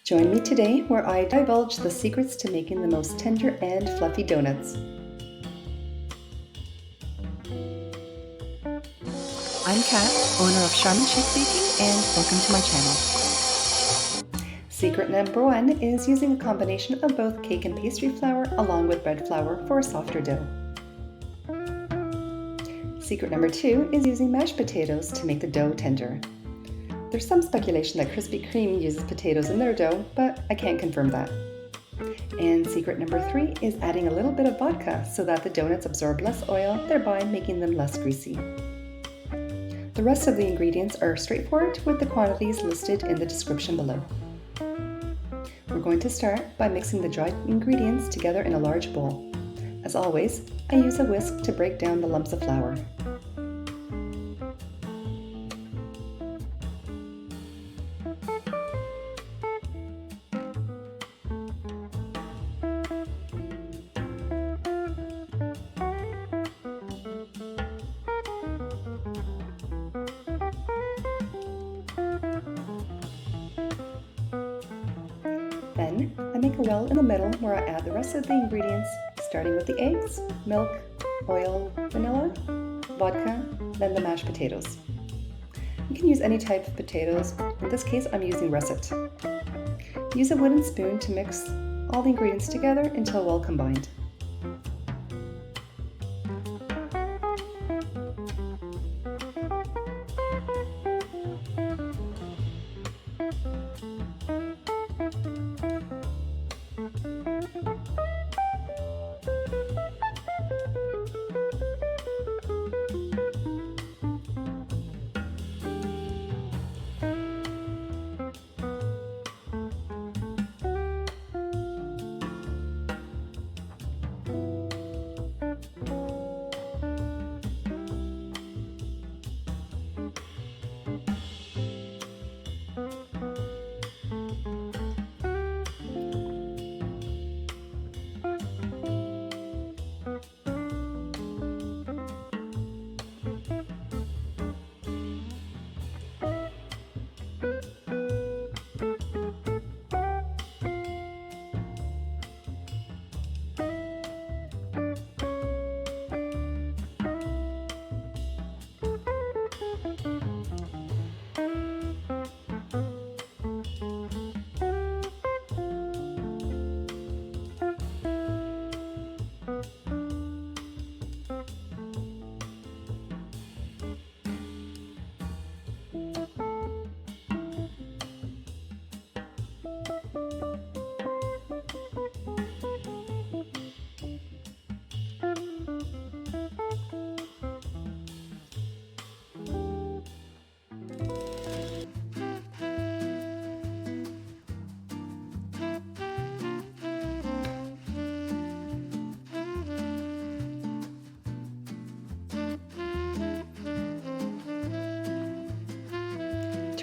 Join me today where I divulge the secrets to making the most tender and fluffy donuts. I'm Kat, owner of Charmin Chic Baking, and welcome to my channel. Secret number 1 is using a combination of both cake and pastry flour along with bread flour for a softer dough. Secret number 2 is using mashed potatoes to make the dough tender. There's some speculation that Krispy Kreme uses potatoes in their dough, but I can't confirm that. And secret number 3 is adding a little bit of vodka so that the donuts absorb less oil, thereby making them less greasy. The rest of the ingredients are straightforward with the quantities listed in the description below. We're going to start by mixing the dried ingredients together in a large bowl. As always, I use a whisk to break down the lumps of flour. Then, I make a well in the middle where I add the rest of the ingredients, starting with the eggs, milk, oil, vanilla, vodka, then the mashed potatoes. You can use any type of potatoes. In this case, I'm using russet. Use a wooden spoon to mix all the ingredients together until well combined.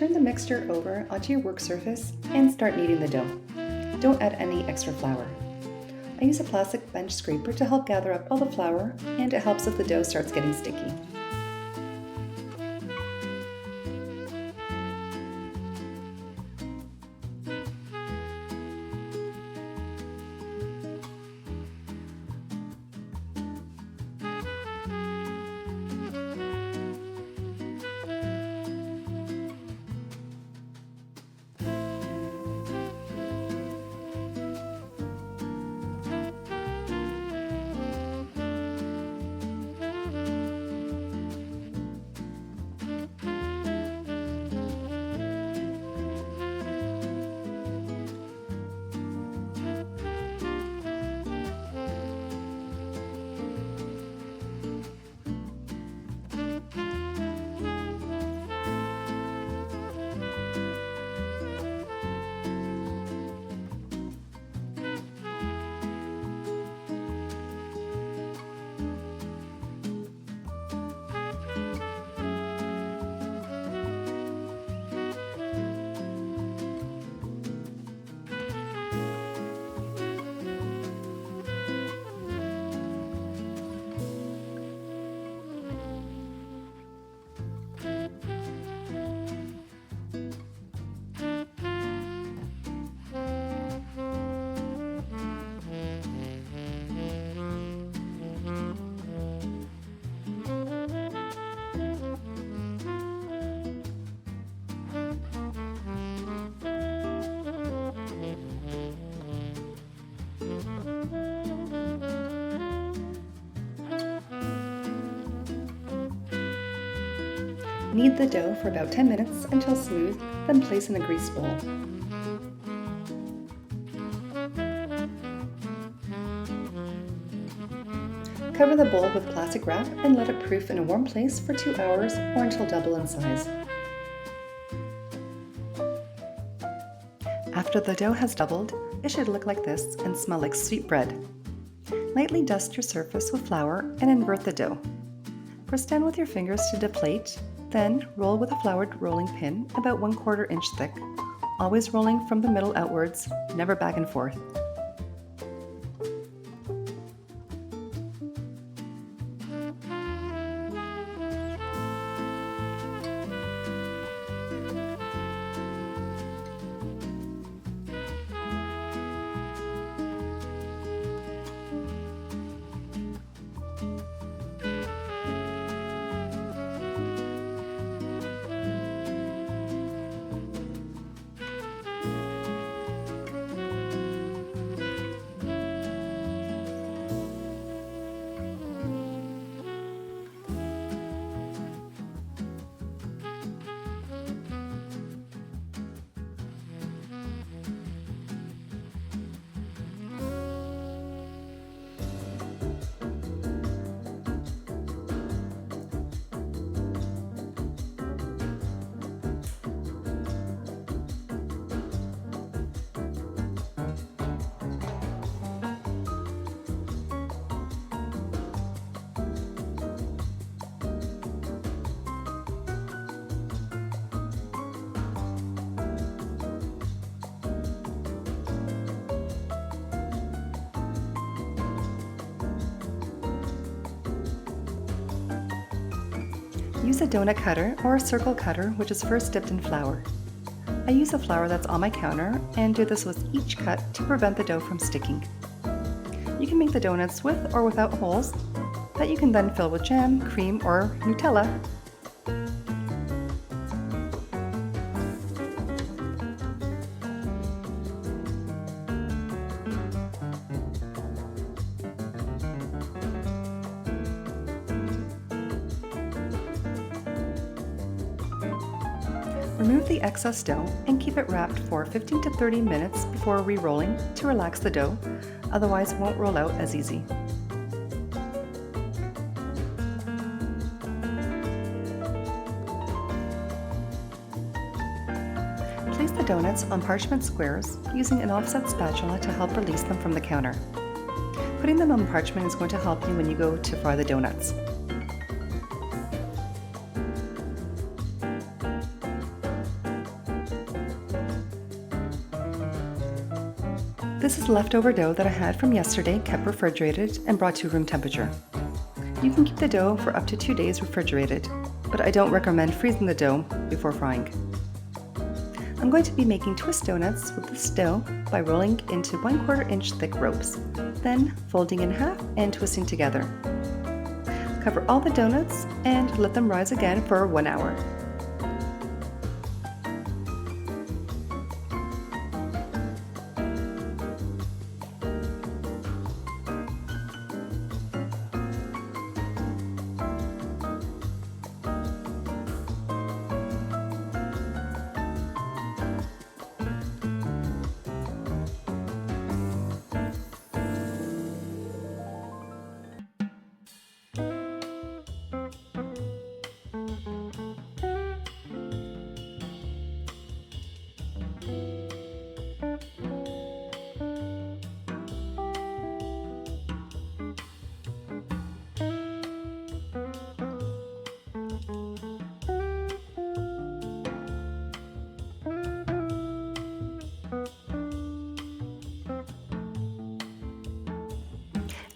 Turn the mixture over onto your work surface and start kneading the dough. Don't add any extra flour. I use a plastic bench scraper to help gather up all the flour, and it helps if the dough starts getting sticky. Knead the dough for about 10 minutes until smooth, then place in a greased bowl. Cover the bowl with plastic wrap and let it proof in a warm place for 2 hours or until double in size. After the dough has doubled, it should look like this and smell like sweet bread. Lightly dust your surface with flour and invert the dough. Press down with your fingers to deflate, then roll with a floured rolling pin about 1/4 inch thick, always rolling from the middle outwards, never back and forth. Use a donut cutter or a circle cutter which is first dipped in flour. I use the flour that's on my counter and do this with each cut to prevent the dough from sticking. You can make the donuts with or without holes that you can then fill with jam, cream, or Nutella. Remove the excess dough and keep it wrapped for 15 to 30 minutes before re-rolling to relax the dough, otherwise it won't roll out as easy. Place the donuts on parchment squares using an offset spatula to help release them from the counter. Putting them on parchment is going to help you when you go to fry the donuts. This is leftover dough that I had from yesterday, kept refrigerated and brought to room temperature. You can keep the dough for up to 2 days refrigerated, but I don't recommend freezing the dough before frying. I'm going to be making twist donuts with this dough by rolling into 1/4 inch thick ropes, then folding in half and twisting together. Cover all the donuts and let them rise again for 1 hour.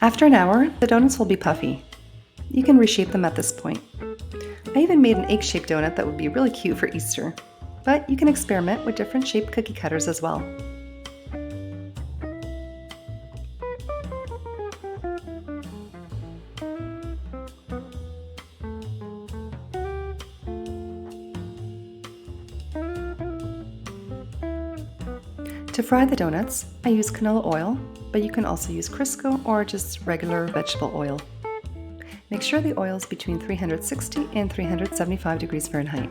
After an hour, the donuts will be puffy. You can reshape them at this point. I even made an egg-shaped donut that would be really cute for Easter, but you can experiment with different shaped cookie cutters as well. To fry the donuts, I use canola oil, but you can also use Crisco or just regular vegetable oil. Make sure the oil is between 360 and 375 degrees Fahrenheit.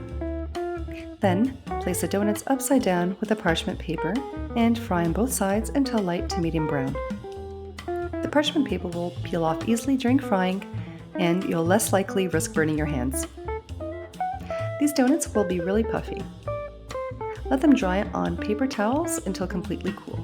Then, place the donuts upside down with a parchment paper and fry on both sides until light to medium brown. The parchment paper will peel off easily during frying, and you'll less likely risk burning your hands. These donuts will be really puffy. Let them dry on paper towels until completely cool.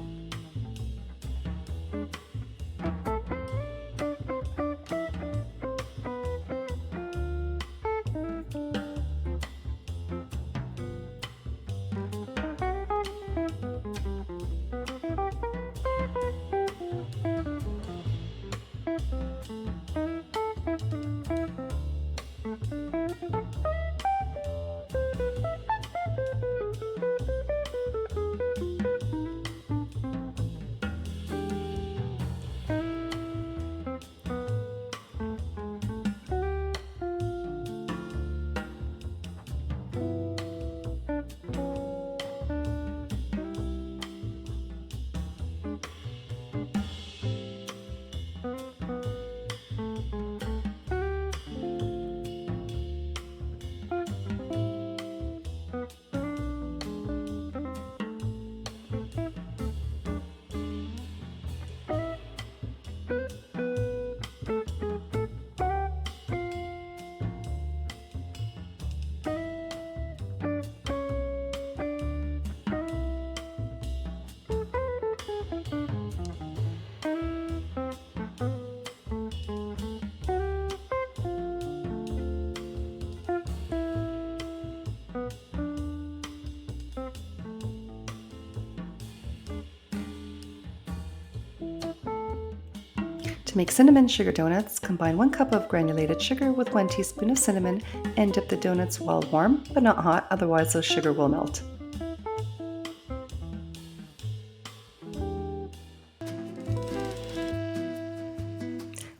To make cinnamon sugar donuts, combine 1 cup of granulated sugar with 1 teaspoon of cinnamon and dip the donuts while warm but not hot, otherwise the sugar will melt.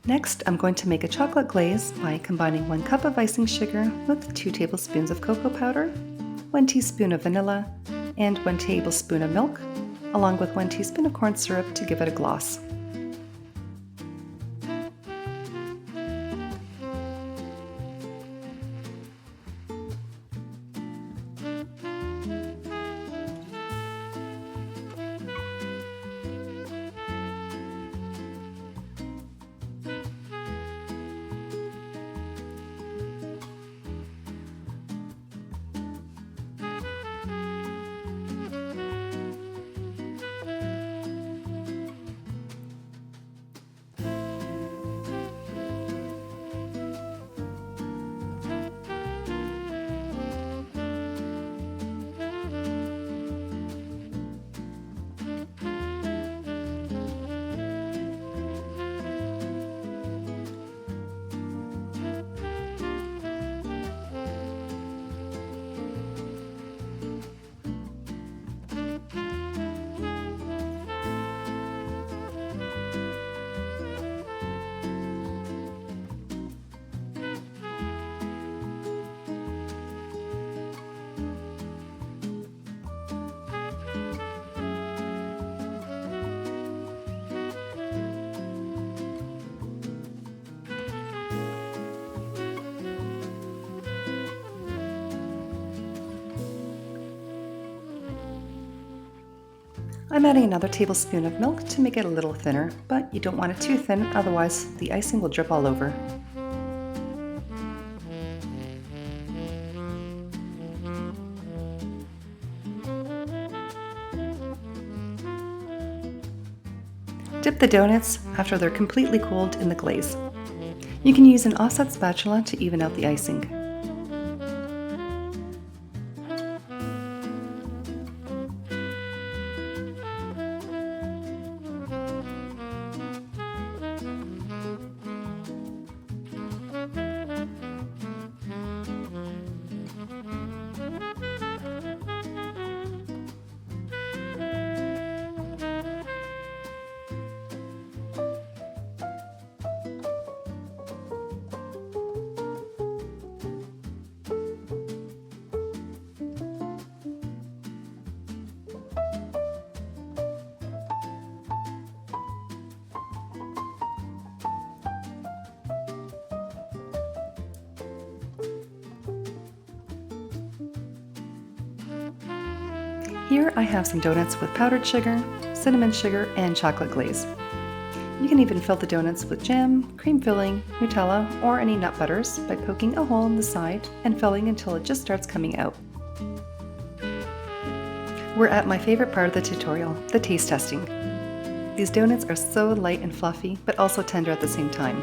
Next, I'm going to make a chocolate glaze by combining 1 cup of icing sugar with 2 tablespoons of cocoa powder, 1 teaspoon of vanilla, and 1 tablespoon of milk, along with 1 teaspoon of corn syrup to give it a gloss. I'm adding another tablespoon of milk to make it a little thinner, but you don't want it too thin, otherwise the icing will drip all over. Dip the donuts after they're completely cooled in the glaze. You can use an offset spatula to even out the icing. Here I have some donuts with powdered sugar, cinnamon sugar, and chocolate glaze. You can even fill the donuts with jam, cream filling, Nutella, or any nut butters by poking a hole in the side and filling until it just starts coming out. We're at my favorite part of the tutorial, the taste testing. These donuts are so light and fluffy, but also tender at the same time.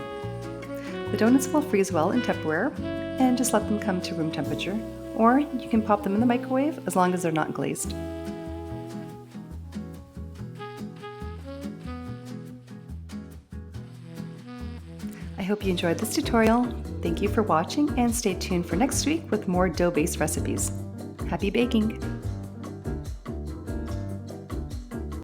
The donuts will freeze well in Tupperware, and just let them come to room temperature, or you can pop them in the microwave as long as they're not glazed. I hope you enjoyed this tutorial. Thank you for watching, and stay tuned for next week with more dough-based recipes. Happy baking!